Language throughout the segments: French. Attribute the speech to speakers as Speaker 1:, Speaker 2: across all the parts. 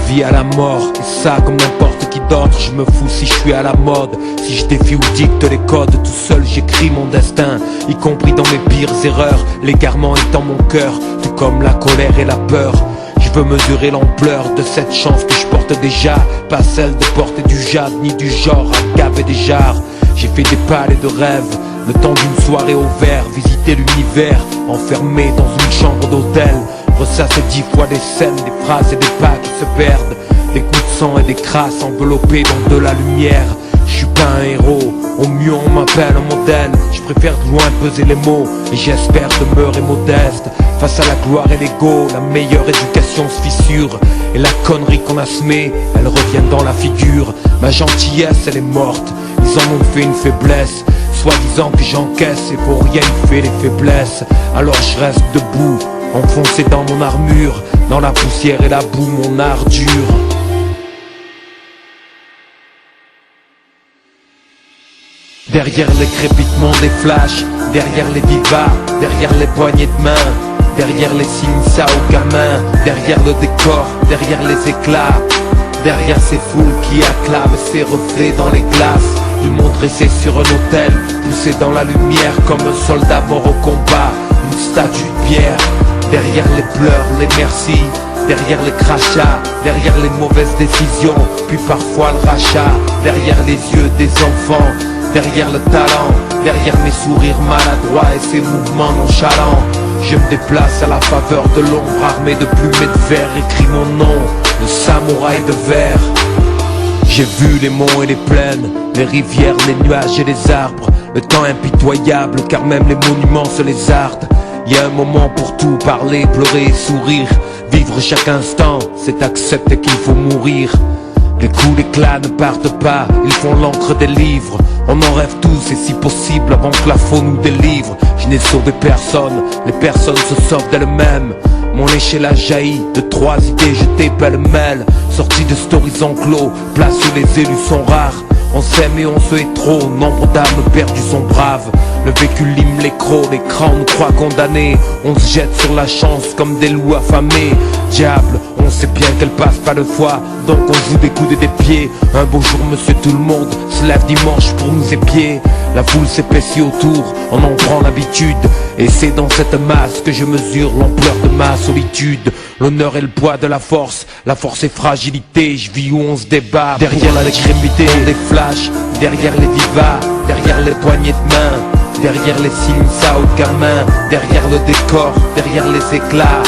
Speaker 1: vie à la mort, et ça comme n'importe qui d'autre. Je me fous si je suis à la mode, si je défie ou dicte les codes. Tout seul j'écris mon destin, y compris dans mes pires erreurs. L'égarement est dans mon cœur, tout comme la colère et la peur. Je veux mesurer l'ampleur de cette chance que je porte déjà, pas celle de porter du jade, ni du genre à gaver des jarres. J'ai fait des palais de rêves, le temps d'une soirée au vert, visiter l'univers, enfermé dans une chambre d'hôtel. Ressasser 10 fois des scènes, des phrases et des pas qui se perdent, des coups de sang et des crasses enveloppés dans de la lumière. Je suis pas un héros, au mieux on m'appelle un modèle. Je préfère de loin peser les mots, et j'espère demeurer modeste. Face à la gloire et l'ego, la meilleure éducation se fissure. Et la connerie qu'on a semée, elle revient dans la figure. Ma gentillesse elle est morte, ils en ont fait une faiblesse. Soi-disant que j'encaisse et pour rien il fait les faiblesses. Alors je reste debout, enfoncé dans mon armure, dans la poussière et la boue mon art dure. Derrière les crépitements des flashs, derrière les divas, derrière les poignées de main, derrière les signes ça au gamin, derrière le décor, derrière les éclats, derrière ces foules qui acclament ces reflets dans les glaces. Ils m'ont dressé sur un autel, poussé dans la lumière comme un soldat mort au combat, une statue de pierre. Derrière les pleurs, les merci, derrière les crachats, derrière les mauvaises décisions, puis parfois le rachat, derrière les yeux des enfants, derrière le talent, derrière mes sourires maladroits et ces mouvements nonchalants. Je me déplace à la faveur de l'ombre, armé de plumes et de verre, écrit mon nom, le samouraï de verre. J'ai vu les monts et les plaines, les rivières, les nuages et les arbres. Le temps impitoyable car même les monuments se lézardent. Y a un moment pour tout, parler, pleurer, sourire. Vivre chaque instant, c'est accepter qu'il faut mourir. Les coups d'éclat ne partent pas, ils font l'encre des livres. On en rêve tous et si possible avant que la faune nous délivre. Je n'ai sauvé personne, les personnes se sauvent d'elles-mêmes. Mon échelle a jailli de 3 idées jetées pêle-mêle. Sorties de stories enclos, place où les élus sont rares. On s'aime et on se hait trop, nombre d'âmes perdues sont braves. Le vécu lime les crocs, les crans nous croient condamnés. On se jette sur la chance comme des loups affamés. Diable, on sait bien qu'elle passe pas de foi, donc on joue des coudes et des pieds. Un beau jour monsieur tout le monde se lève dimanche pour nous épier. La foule s'épaissit autour, on en prend l'habitude. Et c'est dans cette masse que je mesure l'ampleur de ma solitude. L'honneur et le poids de la force et fragilité. Je vis où on se débat. Derrière la crémité, des flashs, derrière les divas, derrière les poignées de main, derrière les signes ça au gamin, derrière le décor, derrière les éclats,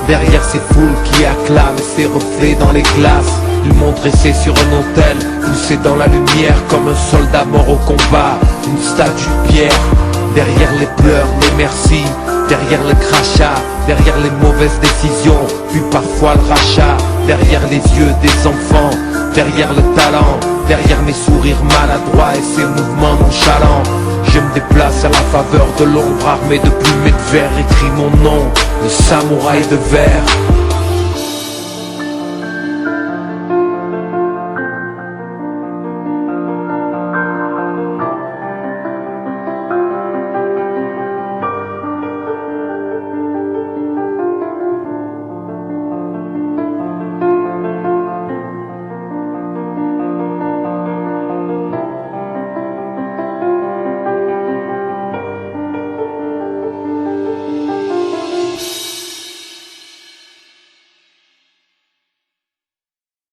Speaker 1: derrière ces foules qui acclament ces reflets dans les glaces. Ils m'ont dressé sur un autel, poussé dans la lumière comme un soldat mort au combat, une statue de pierre. Derrière les pleurs, les merci, derrière le crachat, derrière les mauvaises décisions, puis parfois le rachat, derrière les yeux des enfants, derrière le talent, derrière mes sourires maladroits et ces mouvements nonchalants. Je me déplace à la faveur de l'ombre, armé de plumes et de verre, écrit mon nom, le samouraï de verre.